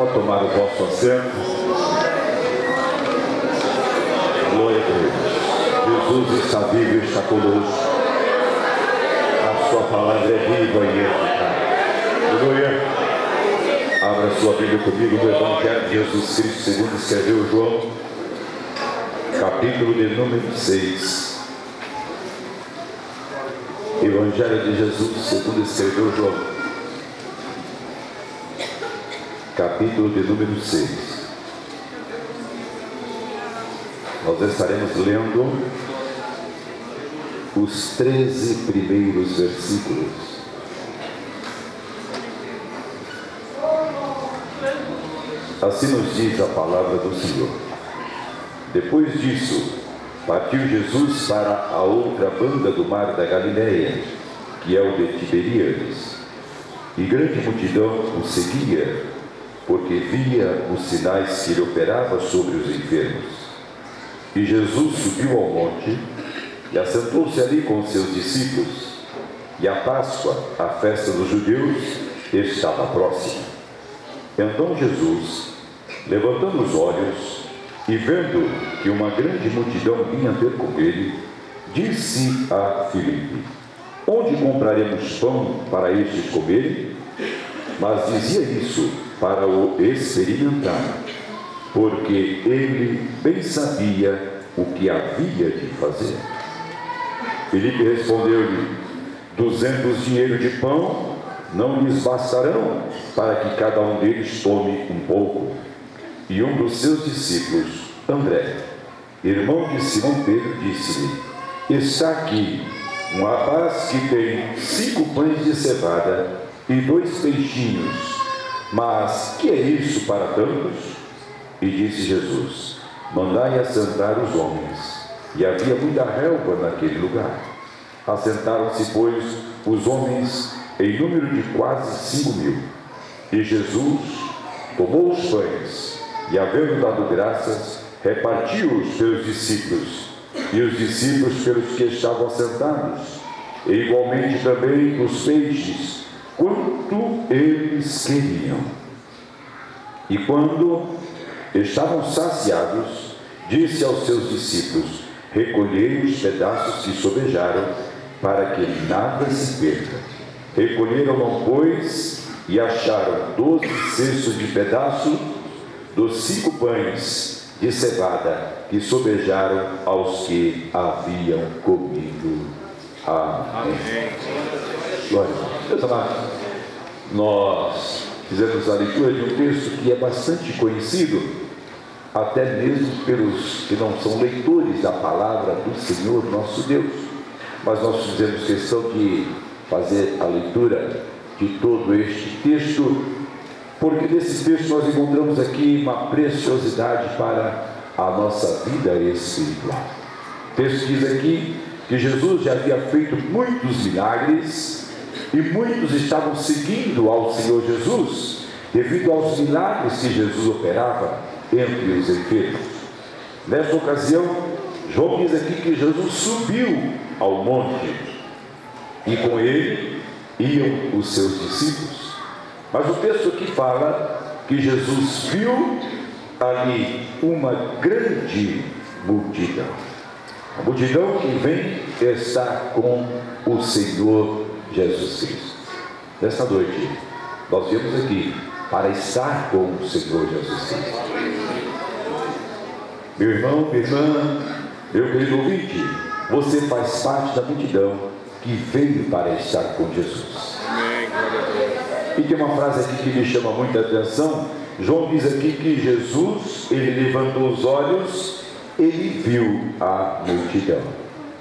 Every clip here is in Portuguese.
Pode tomar o vosso assento. Glória a Deus. Jesus está vivo e está conosco. A sua palavra é viva e eficaz. Aleluia. Abra sua Bíblia comigo no Evangelho de Jesus Cristo, segundo escreveu João, capítulo de número 6. Evangelho de Jesus, segundo escreveu João, capítulo de número 6. Nós estaremos lendo os 13 primeiros versículos. Assim nos diz a palavra do Senhor. Depois disso, partiu Jesus para a outra banda do mar da Galileia, que é o de Tiberíades, e grande multidão o seguia, porque via os sinais que ele operava sobre os enfermos. E Jesus subiu ao monte e assentou-se ali com os seus discípulos. E a Páscoa, a festa dos judeus, estava próxima. Então Jesus, levantando os olhos e vendo que uma grande multidão vinha ter com ele, disse a Filipe: onde compraremos pão para estes comerem? Mas dizia isso para o experimentar, porque ele bem sabia o que havia de fazer. Filipe respondeu-lhe: 200 dinheiros de pão não lhes bastarão para que cada um deles tome um pouco. E um dos seus discípulos, André, irmão de Simão Pedro, disse-lhe: está aqui um rapaz que tem 5 pães de cevada e 2 peixinhos, mas que é isso para tantos? E disse Jesus: mandai assentar os homens. E havia muita relva naquele lugar. Assentaram-se, pois, os homens em número de quase 5.000. E Jesus tomou os pães e, havendo dado graças, repartiu-os pelos discípulos, e os discípulos pelos que estavam assentados, e igualmente também os peixes, quanto eles queriam. E quando estavam saciados, disse aos seus discípulos: recolhei os pedaços que sobejaram, para que nada se perca. Recolheram-no, pois, e acharam 12 cestos de pedaço dos 5 pães de cevada que sobejaram aos que haviam comido. Amém. Glória a Deus. Meus amados, nós fizemos a leitura de um texto que é bastante conhecido, até mesmo pelos que não são leitores da palavra do Senhor nosso Deus, mas nós fizemos questão de fazer a leitura de todo este texto, porque nesse texto nós encontramos aqui uma preciosidade para a nossa vida espiritual. O texto diz aqui que Jesus já havia feito muitos milagres e muitos estavam seguindo ao Senhor Jesus devido aos milagres que Jesus operava entre os enfermos. Nesta ocasião, João diz aqui que Jesus subiu ao monte e com ele iam os seus discípulos. Mas o texto aqui fala que Jesus viu ali uma grande multidão. A multidão que vem estar com o Senhor Jesus Cristo. Nesta noite, nós viemos aqui para estar com o Senhor Jesus Cristo. Meu irmão, minha irmã, meu querido ouvinte, você faz parte da multidão que veio para estar com Jesus. E tem uma frase aqui que me chama muita atenção. João diz aqui que Jesus, ele levantou os olhos, ele viu a multidão.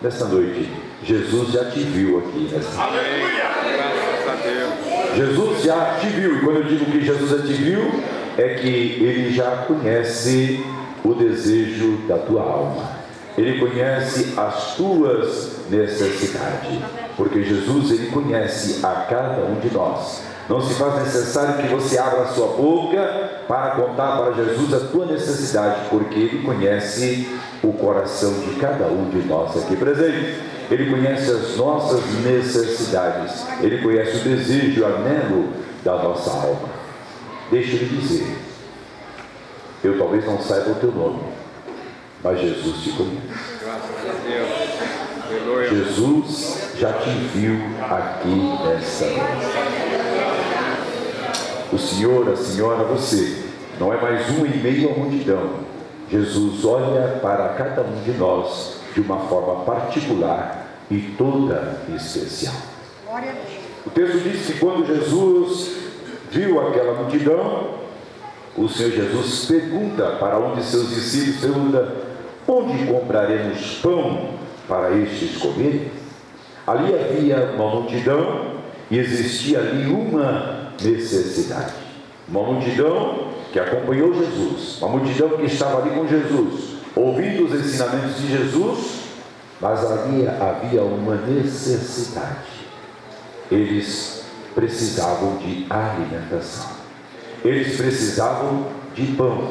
Nesta noite, Jesus já te viu aqui nessa noite. Aleluia! Graças a Deus. Jesus já te viu, e quando eu digo que Jesus já te viu, é que ele já conhece o desejo da tua alma. Ele conhece as tuas necessidades, porque Jesus, ele conhece a cada um de nós. Não se faz necessário que você abra a sua boca para contar para Jesus a tua necessidade, porque ele conhece o coração de cada um de nós aqui presentes. Ele conhece as nossas necessidades, ele conhece o desejo, o anelo da nossa alma. Deixa eu lhe dizer, Eu talvez não saiba o teu nome, mas Jesus te conhece. Graças a Deus. Aleluia. Jesus já te viu aqui nesta noite. O Senhor, a Senhora, você, não é mais um em meio à multidão. Jesus olha para cada um de nós de uma forma particular e toda especial. O texto diz que quando Jesus viu aquela multidão, o Senhor Jesus pergunta para um de seus discípulos, pergunta: onde compraremos pão para estes comerem? Ali havia uma multidão e existia ali uma necessidade. Uma multidão que acompanhou Jesus, uma multidão que estava ali com Jesus, ouvindo os ensinamentos de Jesus, mas ali havia uma necessidade. Eles precisavam de alimentação, eles precisavam de pão.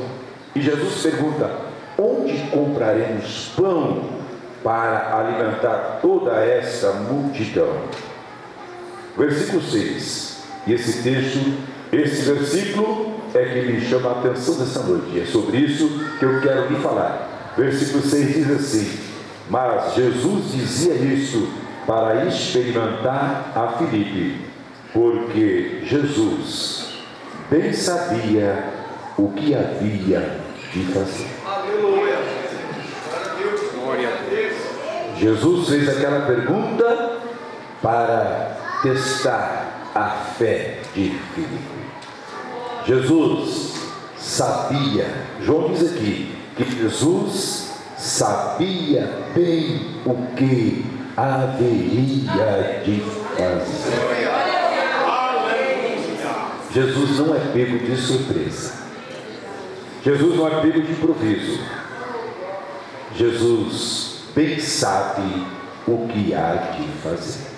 E Jesus pergunta: onde compraremos pão para alimentar toda esta multidão? Versículo 6. E esse texto, esse versículo é que me chama a atenção nessa noite. É sobre isso que eu quero lhe falar. Versículo 6 diz assim: mas Jesus dizia isso para experimentar a Filipe, porque Jesus bem sabia o que havia de fazer. Aleluia. Glória a Deus. Jesus fez aquela pergunta para testar a fé de Filipe. Jesus sabia, João diz aqui, que Jesus sabia bem o que haveria de fazer. Jesus não é pego de surpresa. Jesus não é pego de improviso. Jesus bem sabe o que há de fazer.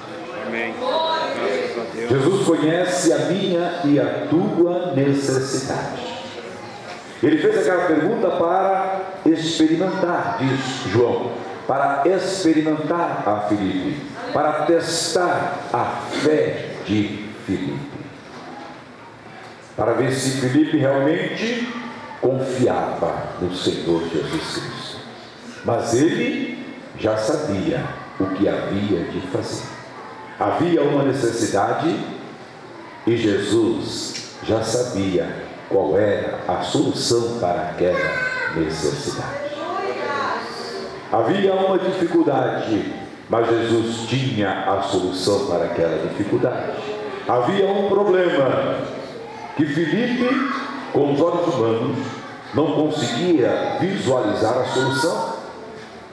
Amém. Graças a Deus. Jesus conhece a minha e a tua necessidade. Ele fez aquela pergunta para experimentar, diz João, para experimentar a Filipe, para testar a fé de Filipe, para ver se Filipe realmente confiava no Senhor Jesus Cristo. Mas ele já sabia o que havia de fazer. Havia uma necessidade e Jesus já sabia qual era a solução para aquela necessidade. Havia uma dificuldade, mas Jesus tinha a solução para aquela dificuldade. Havia um problema que Filipe, com os olhos humanos, não conseguia visualizar a solução.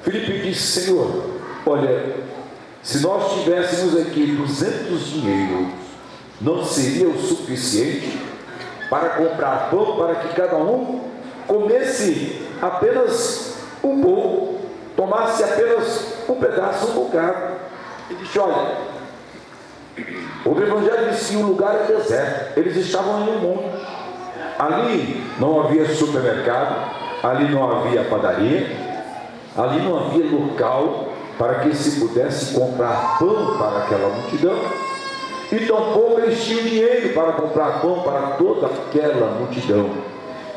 Filipe disse: Senhor, olha, se nós tivéssemos aqui 200 dinheiros, não seria o suficiente para comprar pão para que cada um comesse apenas um pouco, tomasse apenas um pedaço, um bocado. Ele disse: olha, o Evangelho diz que o lugar é deserto. Eles estavam em um monte. Ali não havia supermercado, ali não havia padaria, ali não havia local para que se pudesse comprar pão para aquela multidão. E tampouco eles tinham dinheiro para comprar pão para toda aquela multidão.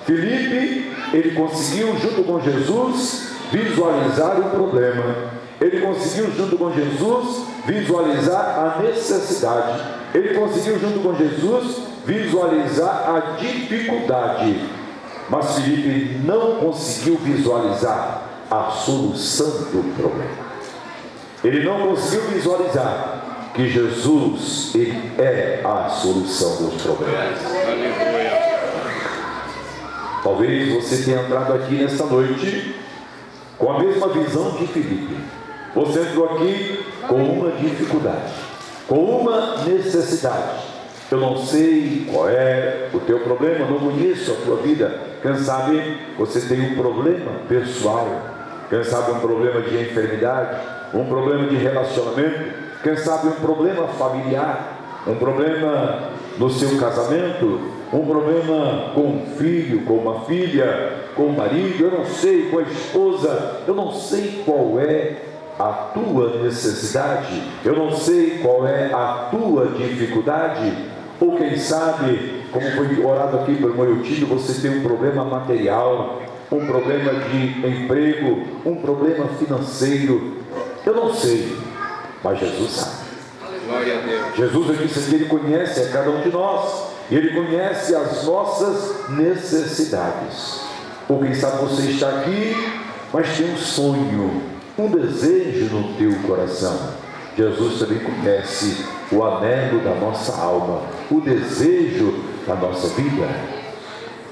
Filipe, ele conseguiu, junto com Jesus, visualizar o problema. Ele conseguiu, junto com Jesus, visualizar a necessidade. Ele conseguiu, junto com Jesus, visualizar a dificuldade. Mas Filipe não conseguiu visualizar a solução do problema. Ele não conseguiu visualizar que Jesus, ele é a solução dos problemas. Aleluia. Talvez você tenha entrado aqui nesta noite com a mesma visão de Filipe. Você entrou aqui com uma dificuldade, com uma necessidade. Eu não sei qual é o teu problema, não conheço a tua vida. Quem sabe você tem um problema pessoal, quem sabe um problema de enfermidade, um problema de relacionamento, quem sabe um problema familiar, um problema no seu casamento, um problema com um filho, com uma filha, com o marido, eu não sei, com a esposa, eu não sei qual é a tua necessidade, eu não sei qual é a tua dificuldade, ou quem sabe como foi orado aqui pelo irmão Eutílio, você tem um problema material, um problema de emprego, um problema financeiro. Eu não sei, mas Jesus sabe. Glória a Deus. Jesus disse que Ele conhece a cada um de nós, e Ele conhece as nossas necessidades. Ou quem sabe você está aqui, mas tem um sonho, um desejo no teu coração. Jesus também conhece o anelo da nossa alma, o desejo da nossa vida.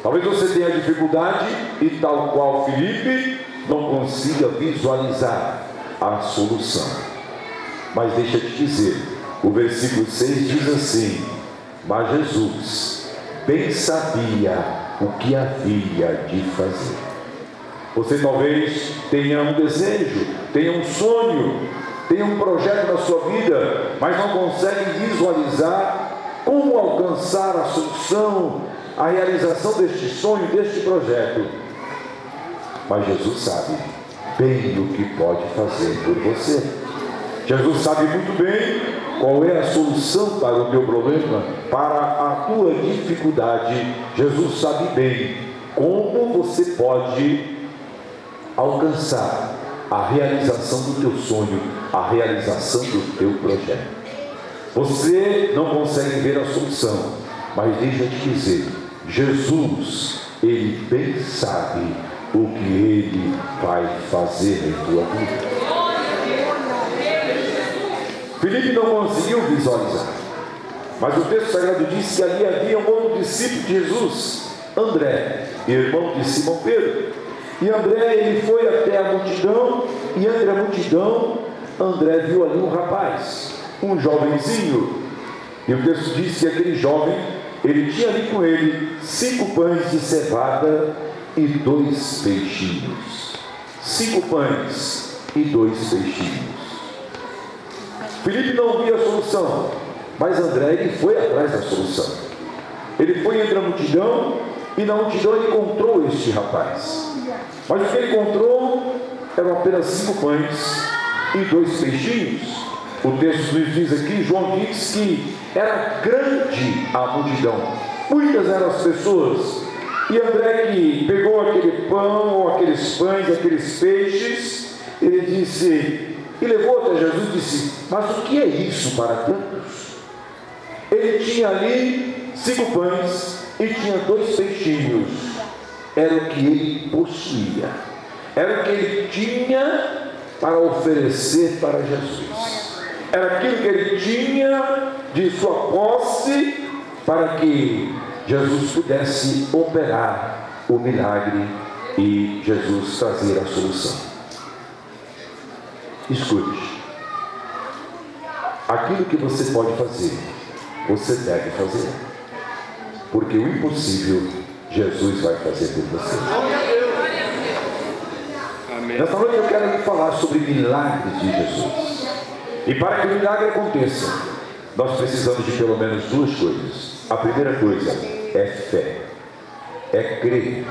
Talvez você tenha dificuldade e, tal qual Filipe, não consiga visualizar a solução. Mas deixa eu te dizer, o versículo 6 diz assim: mas Jesus bem sabia o que havia de fazer. Você talvez tenha um desejo, tenha um sonho, tenha um projeto na sua vida, mas não consegue visualizar como alcançar a solução, a realização deste sonho, deste projeto. Mas Jesus sabe bem o que pode fazer por você. Jesus sabe muito bem qual é a solução para o teu problema, para a tua dificuldade. Jesus sabe bem como você pode alcançar a realização do teu sonho, a realização do teu projeto. Você não consegue ver a solução, mas deixa eu te dizer, Jesus, Ele bem sabe o que Ele vai fazer em tua vida. Filipe não conseguiu visualizar, mas o texto sagrado diz que ali havia um outro discípulo de Jesus, André, irmão de Simão Pedro. E André, ele foi até a multidão, e entre a multidão, André viu ali um rapaz, um jovenzinho. E o texto diz que aquele jovem, ele tinha ali com ele 5 pães de cevada e 2 peixinhos. 5 pães e 2 peixinhos. Filipe não via a solução, mas André, ele foi atrás da solução. Ele foi entre a multidão, e na multidão ele encontrou este rapaz. Mas o que ele encontrou eram apenas 5 pães e 2 peixinhos. O texto nos diz aqui, João diz que era grande a multidão, muitas eram as pessoas. E André, que pegou aquele pão, ou aqueles pães, aqueles peixes, ele disse, e levou até Jesus e disse, mas o que é isso para tantos? Ele tinha ali 5 pães e tinha 2 peixinhos. Era o que ele possuía, era o que ele tinha para oferecer para Jesus, era aquilo que ele tinha de sua posse para que Jesus pudesse operar o milagre e Jesus trazer a solução. Escute, aquilo que você pode fazer, você deve fazer, porque o impossível Jesus vai fazer por você. Amém. Nessa noite eu quero lhe falar sobre milagres de Jesus. E para que o milagre aconteça, nós precisamos de pelo menos 2 coisas. A primeira coisa é fé, é crer,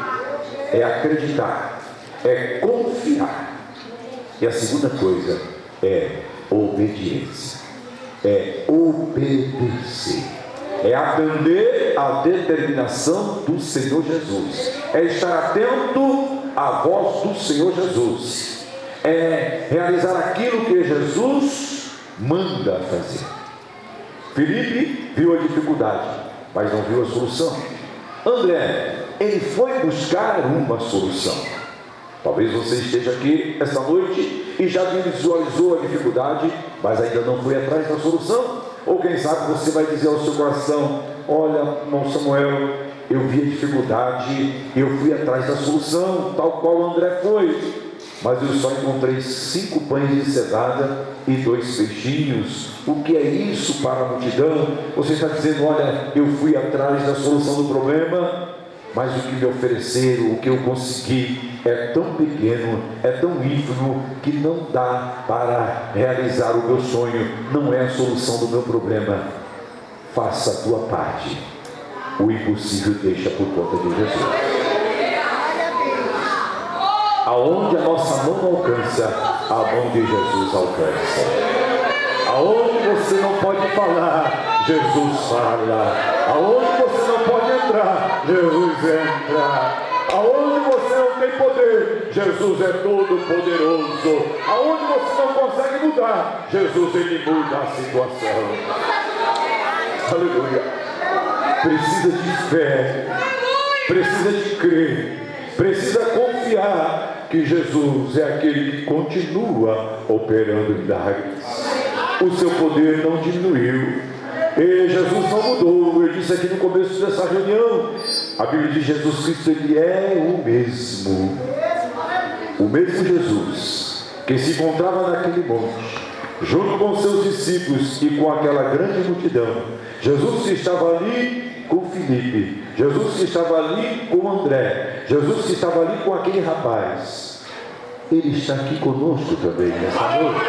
é acreditar, é confiar. E a segunda coisa é obediência, é obedecer, é atender à determinação do Senhor Jesus, é estar atento à voz do Senhor Jesus, é realizar aquilo que Jesus manda fazer. Filipe viu a dificuldade, mas não viu a solução. André, ele foi buscar uma solução. Talvez você esteja aqui esta noite e já visualizou a dificuldade, mas ainda não foi atrás da solução. Ou quem sabe você vai dizer ao seu coração, olha, irmão Samuel, eu vi a dificuldade, eu fui atrás da solução, tal qual André foi, mas eu só encontrei 5 pães de cevada e 2 peixinhos. O que é isso para a multidão? Você está dizendo, olha, eu fui atrás da solução do problema, mas o que me ofereceram, o que eu consegui é tão pequeno, é tão ínfimo, que não dá para realizar o meu sonho, não é a solução do meu problema. Faça a tua parte, o impossível deixa por conta de Jesus. Aonde a nossa mão não alcança, a mão de Jesus alcança. Aonde você não pode falar, Jesus fala. Aonde você não pode entrar, Jesus entra. Aonde você não tem poder, Jesus é todo poderoso. Aonde você não consegue mudar, Jesus, Ele muda a situação. Aleluia. Precisa de fé, precisa de crer, precisa confiar que Jesus é aquele que continua operando milagres. O seu poder não diminuiu. E Jesus não mudou. Eu disse aqui no começo dessa reunião, a Bíblia diz: Jesus Cristo, Ele é o mesmo Jesus que se encontrava naquele monte, junto com seus discípulos e com aquela grande multidão. Jesus que estava ali com Filipe, Jesus que estava ali com André, Jesus que estava ali com aquele rapaz, Ele está aqui conosco também nessa noite.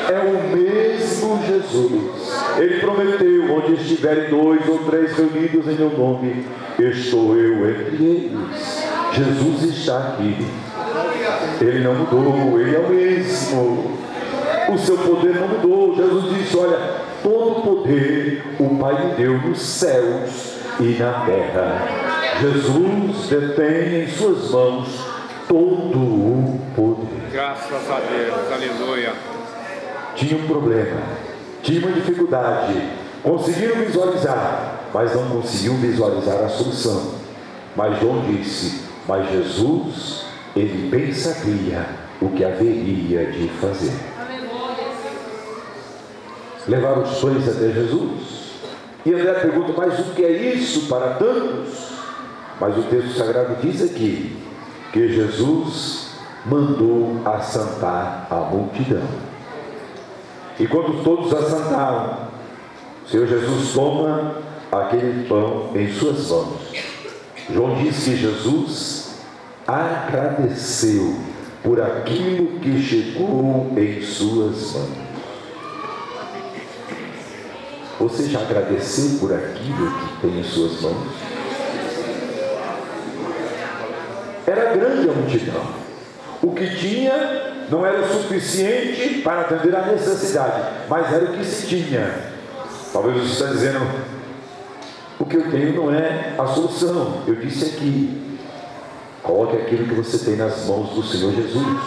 É o mesmo Jesus. Ele prometeu: onde estiverem 2 ou 3 reunidos em meu nome, estou eu entre eles. Jesus está aqui. Ele não mudou, Ele é o mesmo. O seu poder não mudou. Jesus disse: olha, todo poder o Pai me deu nos céus e na terra. Jesus detém em suas mãos todo o poder. Graças a Deus, aleluia. Tinha um problema, tinha uma dificuldade, conseguiram visualizar, mas não conseguiam visualizar a solução. Mas João disse: mas Jesus, Ele bem sabia o que haveria de fazer. Levaram os pães até Jesus, e André pergunta: mas o que é isso para tantos? Mas o texto sagrado diz aqui que Jesus mandou assentar a multidão. E quando todos assentaram, o Senhor Jesus toma aquele pão em suas mãos. João diz que Jesus agradeceu por aquilo que chegou em suas mãos. Você já agradeceu por aquilo que tem em suas mãos? Era grande a multidão. O que tinha não era o suficiente para atender a necessidade, mas era o que se tinha. Talvez você está dizendo: o que eu tenho não é a solução. Eu disse aqui: coloque aquilo que você tem nas mãos do Senhor Jesus.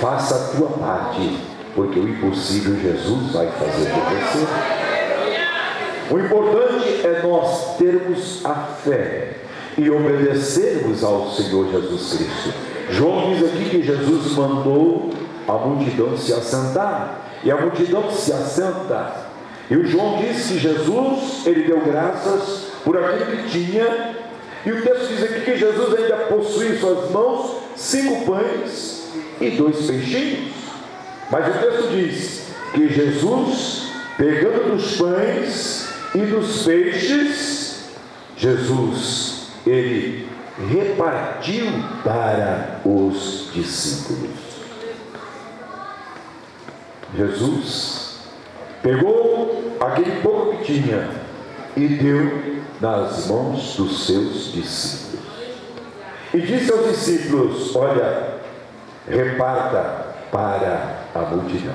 Faça a tua parte, porque o impossível Jesus vai fazer por você. O importante é nós termos a fé e obedecermos ao Senhor Jesus Cristo. João diz aqui que Jesus mandou a multidão se assentar, e a multidão se assenta. E o João diz que Jesus, Ele deu graças por aquilo que tinha, e o texto diz aqui que Jesus ainda possui em suas mãos 5 pães e 2 peixinhos. Mas o texto diz que Jesus, pegando dos pães e dos peixes, Jesus, Ele repartiu para os discípulos. Jesus pegou aquele pouco que tinha e deu nas mãos dos seus discípulos. E disse aos discípulos: olha, reparta para a multidão.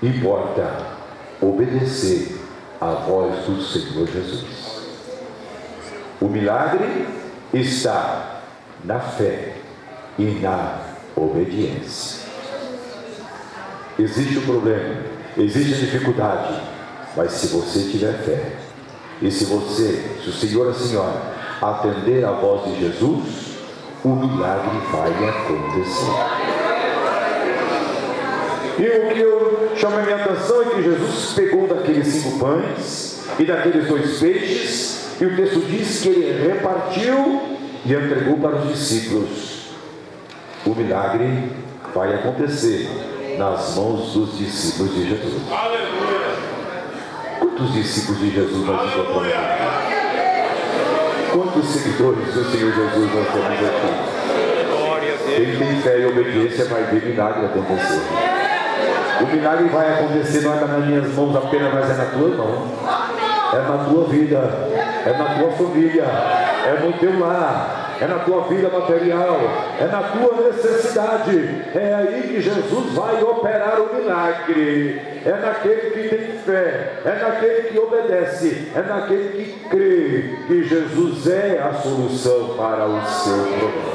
Importa obedecer à voz do Senhor Jesus. O milagre está na fé e na obediência. Existe um problema, existe a dificuldade, mas se você tiver fé, e se o senhor e a senhora atender à voz de Jesus, o milagre vai acontecer. E o que eu chamo a minha atenção é que Jesus pegou daqueles 5 pães e daqueles 2 peixes, e o texto diz que Ele repartiu e entregou para os discípulos. O milagre vai acontecer nas mãos dos discípulos de Jesus. Quantos discípulos de Jesus nós encontramos aqui? Quantos seguidores do Senhor Jesus nós temos aqui? Quem tem fé e obediência vai ver milagre acontecer. O milagre vai acontecer não é nas minhas mãos apenas, mas é na tua mão. É na tua vida, é na tua família, é no teu lar, é na tua vida material, é na tua necessidade. É aí que Jesus vai operar o milagre. É naquele que tem fé, é naquele que obedece, é naquele que crê que Jesus é a solução para o seu problema.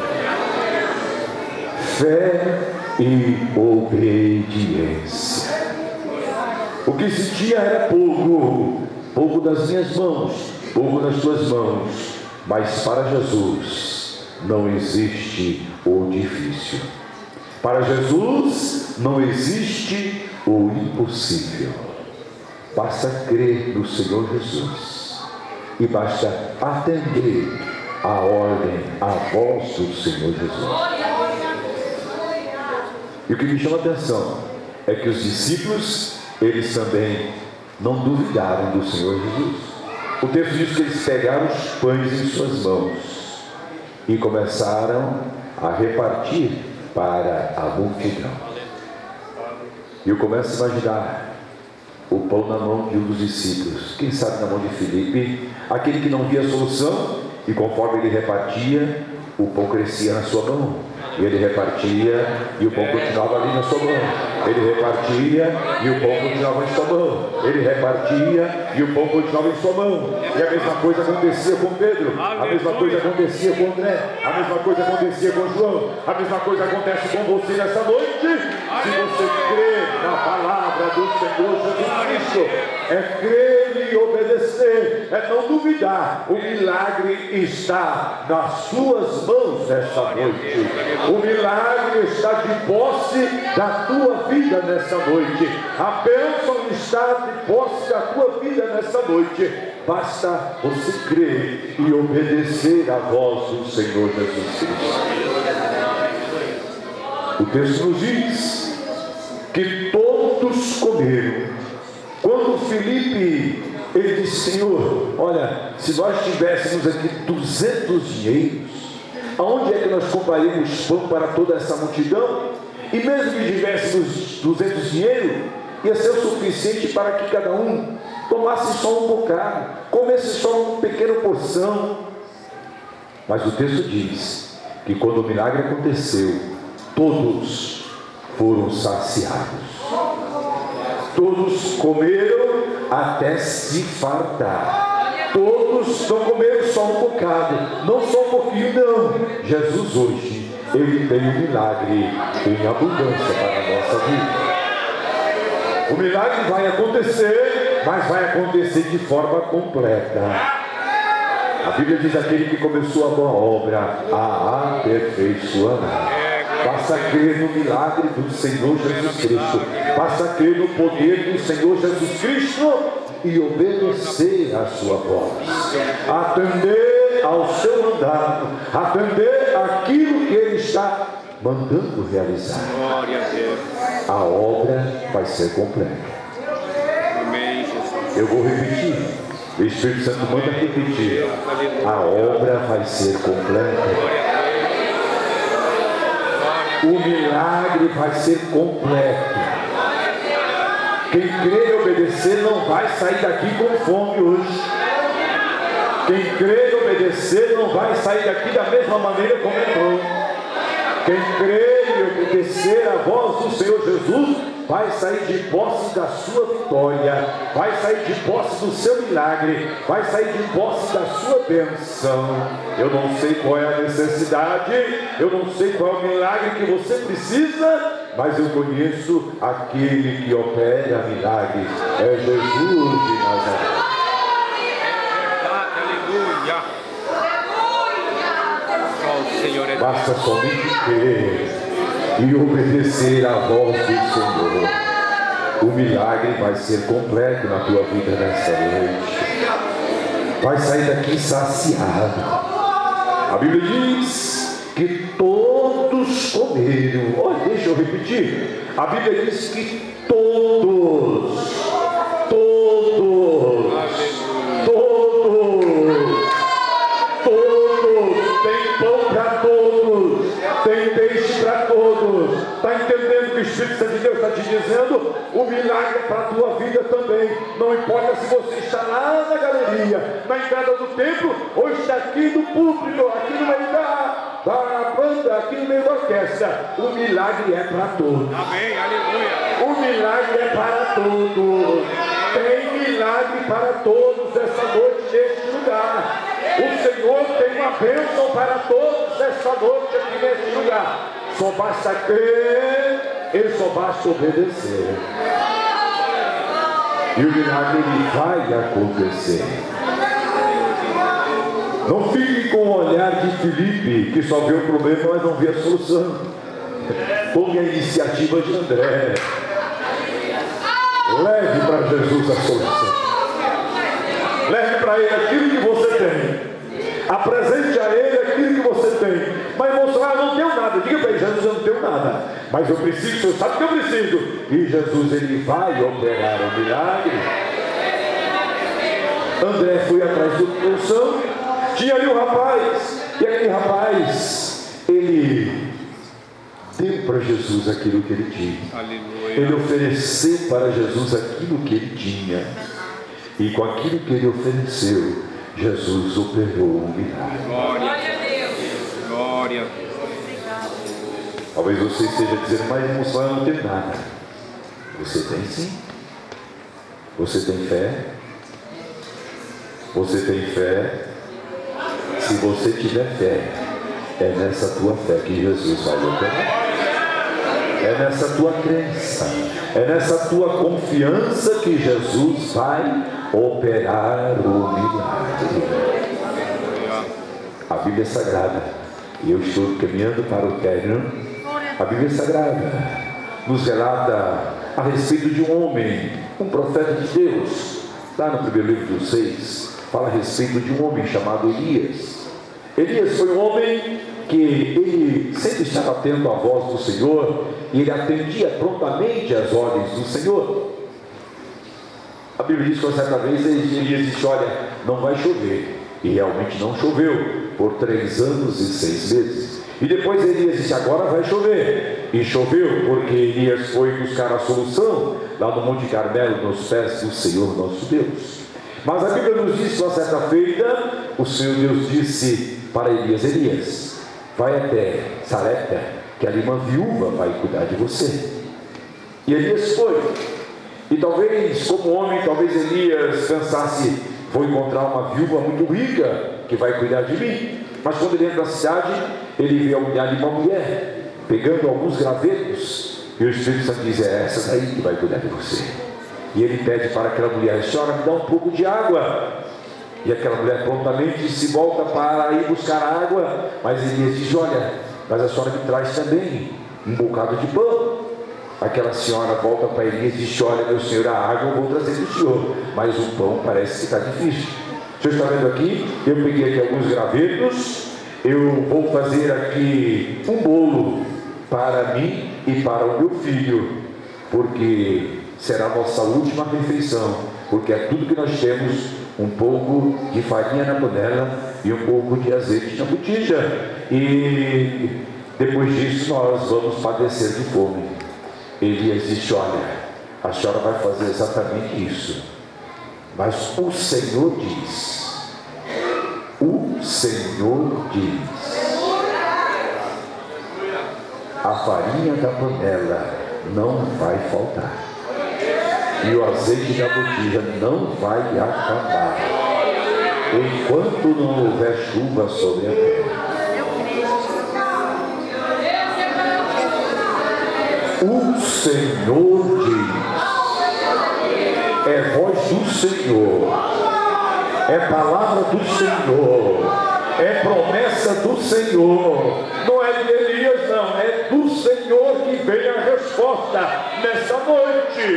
Fé e obediência. O que se tinha era pouco das minhas mãos, pouco das tuas mãos, mas para Jesus não existe o difícil. Para Jesus não existe o impossível. Basta crer no Senhor Jesus e basta atender a ordem, a voz do Senhor Jesus. E o que me chama a atenção é que os discípulos, eles também não duvidaram do Senhor Jesus. O texto diz que eles pegaram os pães em suas mãos e começaram a repartir para a multidão. E eu começo a imaginar o pão na mão de um dos discípulos, quem sabe na mão de Filipe, aquele que não via a solução, e conforme ele repartia, o pão crescia na sua mão. E ele repartia e o pão continuava ali na sua mão. Ele repartia e o pão continuava em sua mão. Ele repartia e o pão continuava em sua mão. E a mesma coisa acontecia com Pedro, a mesma coisa acontecia com André, a mesma coisa acontecia com João, a mesma coisa acontece com você nessa noite. Se você crê na palavra do Senhor Jesus Cristo, é crer e obedecer, é não duvidar. O milagre está nas suas mãos nesta noite. O milagre está de posse da tua vida nesta noite. A bênção está de posse da tua vida nesta noite. Basta você crer e obedecer à voz do Senhor Jesus Cristo. O texto nos diz que todos comeram. Quando Filipe, ele disse: Senhor, olha, se nós tivéssemos aqui 200 dinheiros, aonde é que nós compraríamos pão para toda essa multidão? E mesmo que tivéssemos 200 dinheiro, ia ser o suficiente para que cada um tomasse só um bocado, comesse só uma pequena porção. Mas o texto diz que quando o milagre aconteceu, todos foram saciados. Todos comeram até se fartar. Todos não comeram só um bocado, não só um pouquinho, não. Jesus hoje, Ele tem um milagre em abundância para a nossa vida. O milagre vai acontecer, mas vai acontecer de forma completa. A Bíblia diz: aquele que começou a boa obra a aperfeiçoará. Basta crer no milagre do Senhor Jesus Cristo. Basta crer no poder do Senhor Jesus Cristo e obedecer a sua voz. Atender ao seu mandado. Atender aquilo que Ele está mandando realizar. A obra vai ser completa. Eu vou repetir. O Espírito Santo manda repetir. A obra vai ser completa. O milagre vai ser completo. Quem crê e obedecer não vai sair daqui com fome hoje. Quem crê e obedecer não vai sair daqui da mesma maneira como entrou. Quem crê e obedecer a voz do Senhor Jesus vai sair de posse da sua vitória, vai sair de posse do seu milagre, vai sair de posse da sua bênção. Eu não sei qual é a necessidade, eu não sei qual é o milagre que você precisa, mas eu conheço aquele que opera milagres, é Jesus de Nazaré. Basta somente crer e obedecer à voz do Senhor. O milagre vai ser completo na tua vida nesta noite. Vai sair daqui saciado. A Bíblia diz que todos comeram. Olha, deixa eu repetir. A Bíblia diz que todos tem pão para todos, tem peixe para todos. Está entendendo que o Espírito Santo de Deus está te dizendo? O milagre para a tua vida também. Não importa importa se você está lá na galeria, na entrada do templo, ou está aqui no púlpito, aqui no meio da banda, aqui no meio da orquestra, o milagre é para todos. Amém, aleluia. O milagre é para todos. Tem milagre para todos essa noite neste lugar. O Senhor tem uma bênção para todos esta noite aqui neste lugar. Só basta crer, ele só basta obedecer. E o milagre ele vai acontecer. Não fique com o olhar de Filipe, que só vê o problema, mas não vê a solução. Tome a iniciativa de André. Leve para Jesus a solução. Leve para ele aquilo que você tem. Apresente a ele aquilo que você tem. Mas irmão, eu não tenho nada. Diga para ele: Jesus, eu não tenho nada, mas eu preciso, o Senhor sabe que eu preciso. E Jesus, ele vai operar o milagre. André foi atrás do solução. Tinha ali o rapaz. E aquele rapaz, ele deu para Jesus aquilo que ele tinha. Aleluia. Ele ofereceu para Jesus aquilo que ele tinha. E com aquilo que ele ofereceu, Jesus operou o milagre. Glória a Deus. Glória. Talvez você esteja dizendo: mas irmão, eu não tenho nada. Você tem sim. Você tem fé. Você tem fé. Se você tiver fé, é nessa tua fé que Jesus vai operar. É nessa tua crença, é nessa tua confiança que Jesus vai operar o milagre. A Bíblia é sagrada, e eu estou caminhando para o término. A Bíblia é sagrada nos relata a respeito de um homem, um profeta de Deus. Lá no primeiro livro dos 6, fala a respeito de um homem chamado Elias. Elias foi um homem que ele sempre estava atento à voz do Senhor, e ele atendia prontamente às ordens do Senhor. A Bíblia diz que uma certa vez Elias disse: olha, não vai chover. E realmente não choveu por 3 anos e 6 meses. E depois Elias disse: agora vai chover. E choveu, porque Elias foi buscar a solução lá no Monte Carmelo, nos pés do Senhor nosso Deus. Mas a Bíblia nos diz que uma certa feita, o Senhor Deus disse para Elias: Elias, vai até Sarepta, que ali uma viúva vai cuidar de você. E Elias foi. E talvez, como homem, talvez Elias pensasse: vou encontrar uma viúva muito rica que vai cuidar de mim. Mas quando ele entra na cidade, ele vê ali uma mulher pegando alguns gravetos, e o Espírito Santo diz: é essa daí que vai cuidar de você. E ele pede para aquela mulher: senhora, me dá um pouco de água. E aquela mulher prontamente se volta para ir buscar água, mas Elias diz: olha, mas a senhora me traz também um bocado de pão. Aquela senhora volta para Elias e diz: olha, meu senhor, a água eu vou trazer do senhor, mas o pão parece que está difícil. O senhor está vendo aqui? Eu peguei aqui alguns gravetos, eu vou fazer aqui um bolo para mim e para o meu filho, porque será a nossa última refeição, porque é tudo que nós temos: um pouco de farinha na panela e um pouco de azeite na botija, e depois disso nós vamos padecer de fome. Elias disse: olha, a senhora vai fazer exatamente isso, mas o Senhor diz, a farinha da panela não vai faltar, e o azeite da botija não vai acabar, enquanto não houver chuva sobre a terra. O Senhor diz. É voz do Senhor, é palavra do Senhor, é promessa do Senhor. Não é de Elias, não, é do Senhor que vem a resposta nessa noite.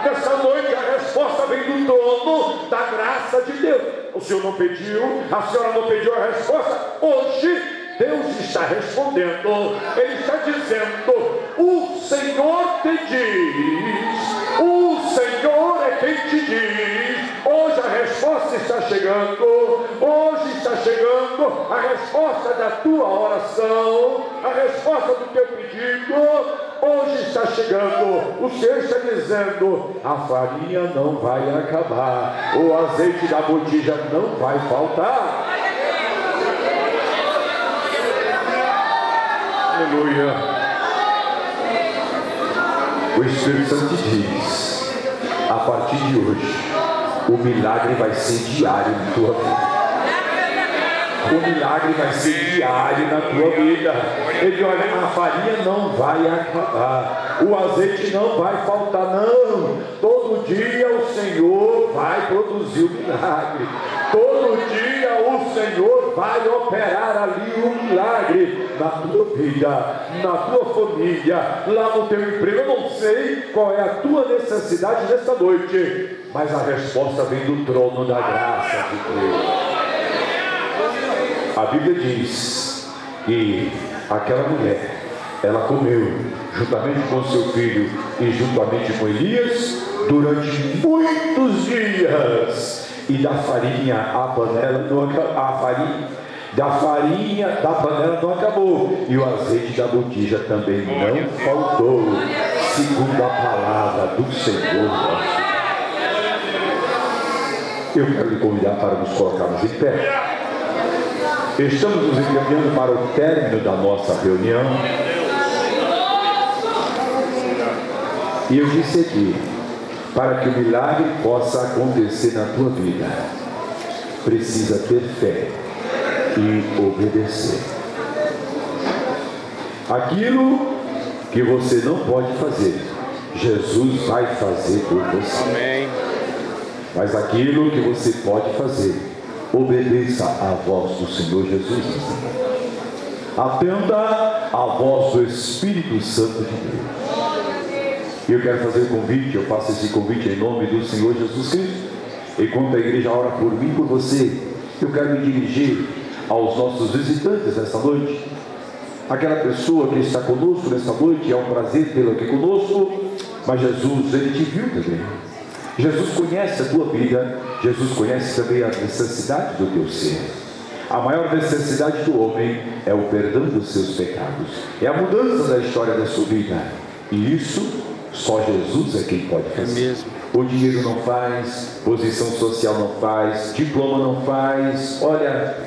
Nessa noite a resposta vem do trono da graça de Deus. O Senhor não pediu, a senhora não pediu a resposta. Hoje Deus está respondendo. Ele está dizendo: o Senhor te diz, o Senhor é quem te diz. Hoje a resposta está chegando. Hoje está chegando a resposta da tua oração, a resposta do teu pedido. hoje está chegando. O Senhor está dizendo: a farinha não vai acabar, o azeite da botija não vai faltar. Aleluia. O Espírito Santo diz: a partir de hoje, o milagre vai ser diário na tua vida. O milagre vai ser diário na tua vida. Ele diz: olha, a farinha não vai acabar, o azeite não vai faltar, não. Todo dia o Senhor vai produzir o milagre. Todo dia o Senhor vai operar ali um milagre na tua vida, na tua família, lá no teu emprego. Eu não sei qual é a tua necessidade nesta noite, mas a resposta vem do trono da graça de Deus. A Bíblia diz que aquela mulher, ela comeu juntamente com seu filho e juntamente com Elias durante muitos dias. E da farinha a panela não acabou. Da panela não acabou, e o azeite da botija também não faltou, segundo a palavra do Senhor. Eu quero lhe convidar para nos colocarmos em pé. Estamos nos encaminhando para o término da nossa reunião. E eu disse aqui: para que o milagre possa acontecer na tua vida, precisa ter fé e obedecer. Aquilo que você não pode fazer, Jesus vai fazer por você. Amém. Mas aquilo que você pode fazer, obedeça à voz do Senhor Jesus. Atenda à voz do Espírito Santo de Deus. E eu quero fazer o convite, eu faço esse convite em nome do Senhor Jesus Cristo. Enquanto a igreja ora por mim, por você, eu quero me dirigir aos nossos visitantes nesta noite. Aquela pessoa que está conosco nesta noite, é um prazer tê-la aqui conosco, mas Jesus, Ele te viu também. Jesus conhece a tua vida, Jesus conhece também a necessidade do teu ser. A maior necessidade do homem é o perdão dos seus pecados, é a mudança da história da sua vida, e isso só Jesus é quem pode fazer. É mesmo. O dinheiro não faz, posição social não faz, diploma não faz, olha,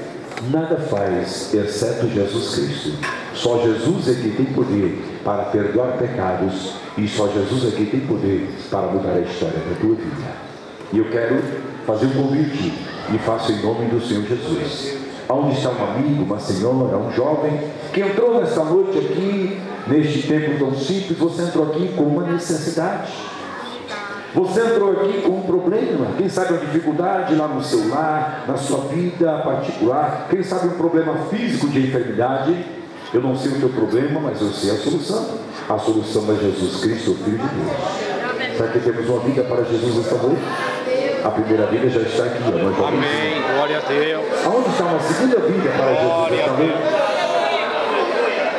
nada faz, exceto Jesus Cristo. Só Jesus é quem tem poder para perdoar pecados, e só Jesus é quem tem poder para mudar a história da tua vida. E eu quero fazer um convite, e faço em nome do Senhor Jesus. Aonde está um amigo, uma senhora, um jovem, que entrou nesta noite aqui, neste tempo tão simples? Você entrou aqui com uma necessidade. Você entrou aqui com um problema, quem sabe uma dificuldade lá no seu lar, na sua vida particular, quem sabe um problema físico de enfermidade. Eu não sei o teu problema, mas eu sei a solução. A solução é Jesus Cristo, o Filho de Deus. Será que temos uma vida para Jesus esta noite? A primeira vida já está aqui. Amém, glória a Deus. Aonde está uma segunda vida para Jesus esta noite?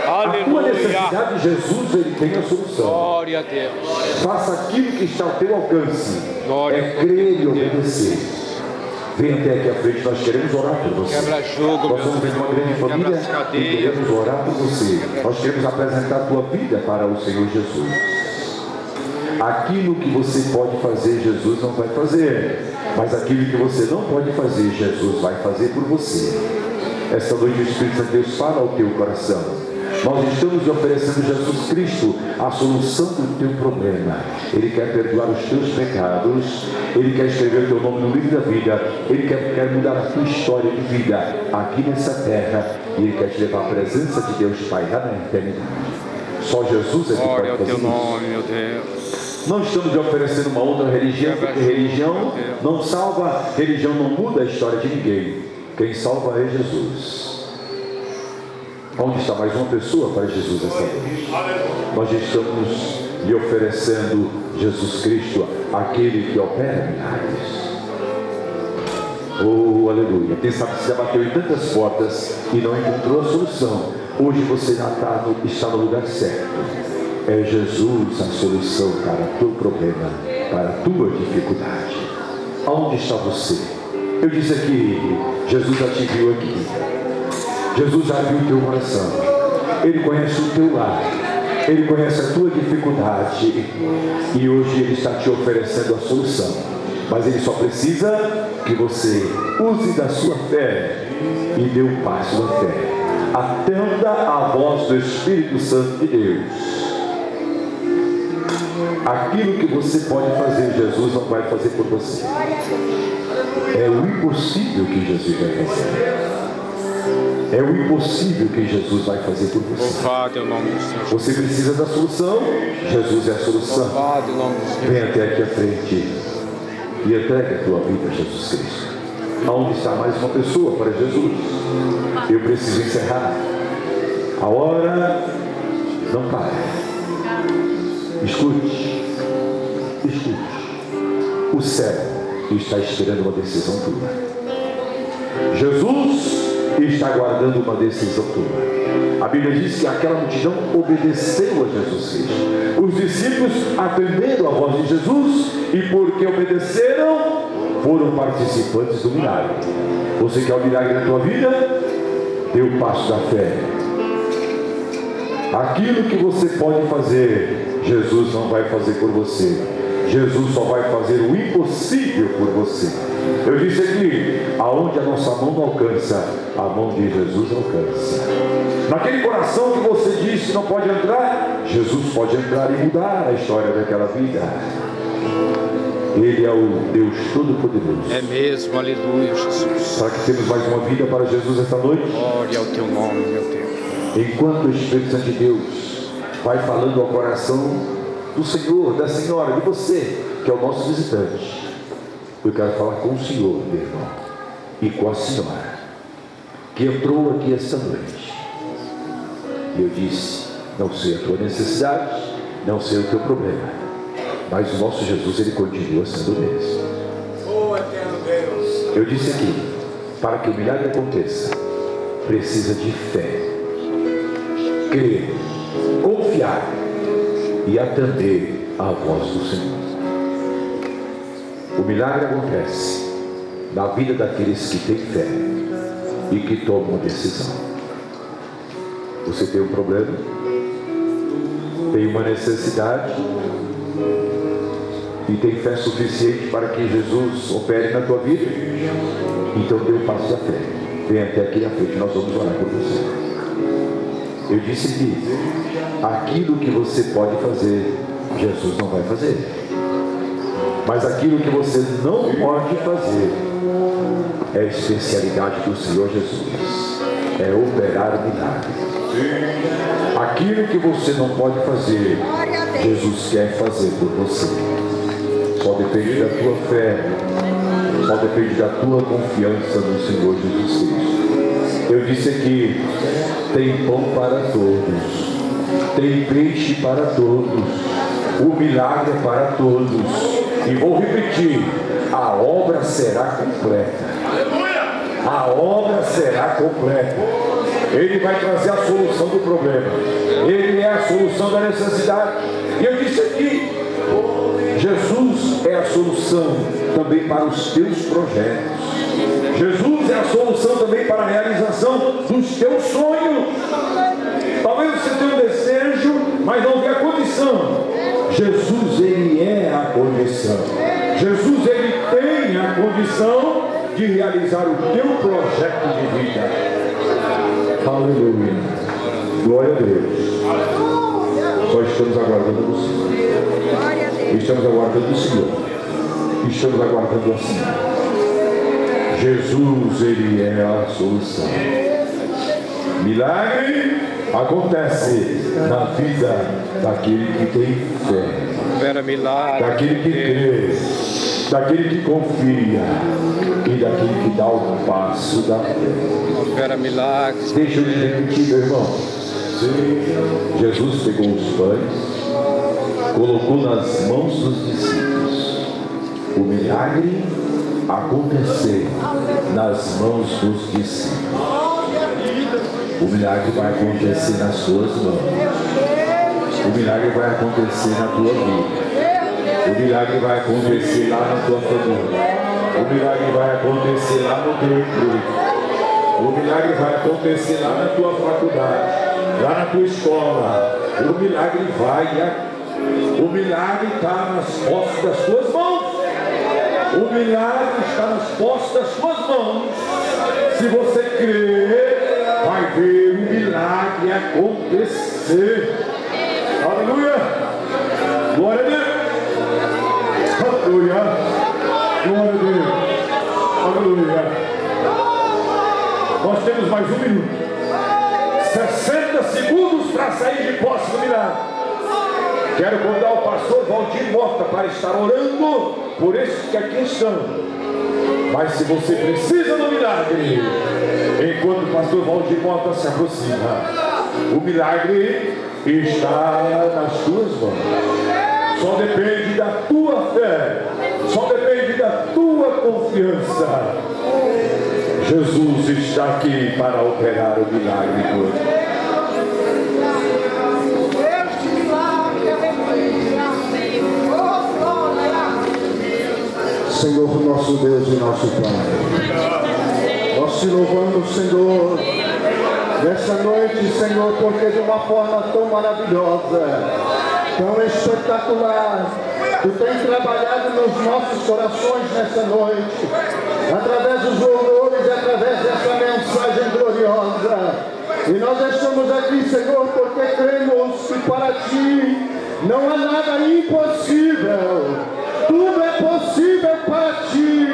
A tua necessidade, Jesus, Ele tem a solução. Glória a Deus. Faça aquilo que está ao teu alcance. Glória É crer e obedecer. Venha até aqui à frente, nós queremos orar por você. Quebra jogo, Nós somos uma grande família e queremos orar por você. Nós queremos apresentar a tua vida para o Senhor Jesus. Aquilo que você pode fazer, Jesus não vai fazer. Mas aquilo que você não pode fazer, Jesus vai fazer por você. Esta noite o Espírito Santo de Deus fala ao teu coração. Nós estamos oferecendo Jesus Cristo a solução do teu problema. Ele quer perdoar os teus pecados, Ele quer escrever o teu nome no livro da vida, Ele quer mudar a tua história de vida aqui nessa terra, e Ele quer te levar à presença de Deus Pai lá na eternidade. Só Jesus é que pode fazer isso. Nome, meu Deus. Não estamos oferecendo uma outra religião, porque religião não salva, religião não muda a história de ninguém. Quem salva é Jesus. Onde está mais uma pessoa para Jesus esta noite? Nós estamos lhe oferecendo Jesus Cristo, aquele que opera milagres. Oh, aleluia. Quem sabe que você bateu em tantas portas e não encontrou a solução. Hoje você já está no lugar certo. É Jesus a solução para o teu problema, para a tua dificuldade. Aonde está você? Eu disse aqui, Jesus já te viu aqui. Jesus já viu o teu coração. Ele conhece o teu lar. Ele conhece a tua dificuldade e hoje Ele está te oferecendo a solução. Mas Ele só precisa que você use da sua fé e dê o passo da fé. Atenda à voz do Espírito Santo de Deus. Aquilo que você pode fazer, Jesus não vai fazer por você. É o impossível que Jesus vai fazer. É o impossível que Jesus vai fazer por você. Louvado é o nome do Senhor. Você precisa da solução, Jesus é a solução. Louvado é o nome do Senhor. Vem até aqui à frente e entregue a tua vida a Jesus Cristo. Aonde está mais uma pessoa para Jesus? Eu preciso encerrar. A hora não para. Escute. O céu está esperando uma decisão tua. Jesus está aguardando uma decisão tua. A Bíblia diz que aquela multidão obedeceu a Jesus Cristo. Os discípulos atenderam a voz de Jesus e porque obedeceram, foram participantes do milagre. Você quer o milagre na tua vida? Dê o passo da fé. Aquilo que você pode fazer, Jesus não vai fazer por você. Jesus só vai fazer o impossível por você. Eu disse aqui, aonde a nossa mão não alcança, a mão de Jesus alcança. Naquele coração que você diz que não pode entrar, Jesus pode entrar e mudar a história daquela vida. Ele é o Deus Todo-Poderoso. É mesmo, aleluia, Jesus. Será que temos mais uma vida para Jesus esta noite? Glória ao teu nome, meu Deus. Enquanto o Espírito Santo de Deus vai falando ao coração do Senhor, da Senhora, de você, que é o nosso visitante, eu quero falar com o Senhor, meu irmão, e com a Senhora, que entrou aqui esta noite. E eu disse, não sei a tua necessidade, não sei o teu problema, mas o nosso Jesus, Ele continua sendo o mesmo. Oh, eterno Deus. Eu disse aqui, para que o milagre aconteça, precisa de fé, crer, confiar e atender à voz do Senhor. O milagre acontece na vida daqueles que têm fé e que tomam uma decisão. Você tem um problema? Tem uma necessidade? E tem fé suficiente para que Jesus opere na tua vida? Então dê o passo da fé. Vem até aqui na frente, nós vamos orar por você. Eu disse que aquilo que você pode fazer, Jesus não vai fazer. Mas aquilo que você não pode fazer é a especialidade do Senhor Jesus. É operar o milagre. Aquilo que você não pode fazer, Jesus quer fazer por você. Só depende da tua fé, só depende da tua confiança no Senhor Jesus Cristo. Eu disse aqui, tem pão para todos, tem peixe para todos, o milagre é para todos. E vou repetir, a obra será completa. A obra será completa. Ele vai trazer a solução do problema. Ele é a solução da necessidade. E eu disse aqui, Jesus é a solução também para os teus projetos. Jesus é a solução também para a realização dos teus sonhos. Talvez você tenha um desejo, mas não tenha a condição. Jesus, Ele é a condição. Jesus, Ele tem a condição de realizar o teu projeto de vida. Aleluia. Glória a Deus. Só estamos aguardando o Senhor. Estamos aguardando o Senhor. Estamos aguardando a Senhora. Jesus, Ele é a solução. Milagre acontece na vida daquele que tem fé, Opera milagre. daquele que crê, daquele que confia e daquele que dá o passo da fé. Opera milagres. Deixa eu te repetir, meu irmão. Jesus pegou os pães, colocou nas mãos dos discípulos. O milagre acontecer nas mãos dos discípulos. O milagre vai acontecer nas suas mãos. O milagre vai acontecer na tua vida. O milagre vai acontecer lá na tua família. O milagre vai acontecer lá no teu emprego. O milagre vai acontecer lá na tua faculdade. lá na tua escola. O milagre vai, o milagre está nas postas das tuas mãos. O milagre está nas postas das tuas mãos. Se você crer, vai ver o milagre acontecer. Aleluia! Glória a Deus! Aleluia! Glória a Deus! Aleluia! Nós temos mais 1 minuto. 60 segundos para sair de posse do milagre. Quero convidar o pastor Valdir Mota para estar orando por esses que aqui estão. Mas se você precisa do milagre, enquanto o pastor Valdir Mota se aproxima, o milagre está nas tuas mãos. Só depende da tua fé, só depende da tua confiança. Jesus está aqui para operar o milagre todo. Senhor, nosso Deus e nosso Pai, nós te louvamos, Senhor, nessa noite, Senhor, porque de uma forma tão maravilhosa, tão espetacular, Tu tens trabalhado nos nossos corações nessa noite, através dos louvores e através dessa mensagem gloriosa. E nós estamos aqui, Senhor, porque cremos que para Ti não há nada impossível. Tudo é possível para Ti.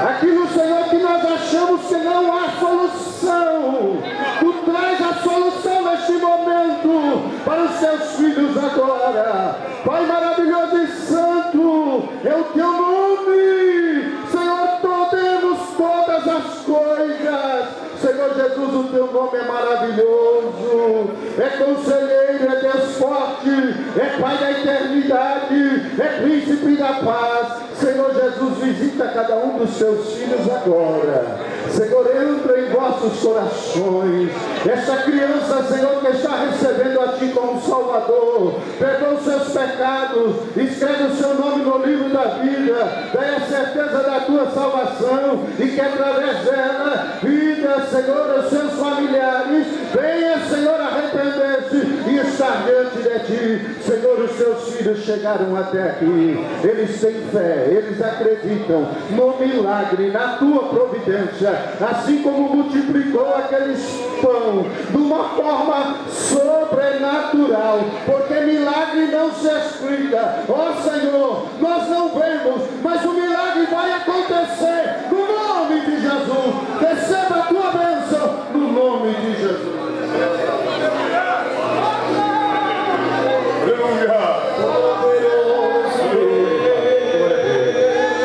Aquilo, Senhor, que nós achamos que não há solução, Tu traz a solução neste momento para os Teus filhos agora. Pai maravilhoso e santo, é o Teu nome. Senhor, podemos todas as coisas. Senhor Jesus, o Teu nome é maravilhoso, é conselheiro, é Deus forte, é Pai da eternidade, é príncipe da paz. Senhor Jesus, visita cada um dos Teus filhos agora. Senhor, entra em vossos corações. Esta criança, Senhor, que está recebendo a Ti como Salvador, perdoa os seus pecados, escreve o seu nome no livro da vida, dá a certeza da Tua salvação e que através dela, vida, Senhor, os seus familiares, venha, Senhor, arrepender-se e estar diante de Ti. Senhor, os Teus filhos chegaram até aqui, eles têm fé, eles acreditam no milagre, na Tua providência, assim como multiplicou aqueles pão de uma forma sobrenatural, porque milagre não se explica. Ó Senhor, nós não vemos, mas o milagre vai acontecer no nome de Jesus. Receba a Tua bênção no nome de Jesus.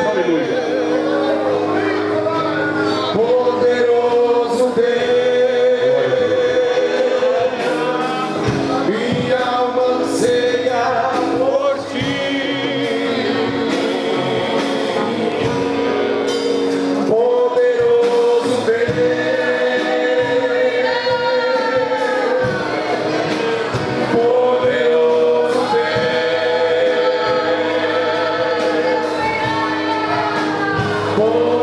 Aleluia. Oh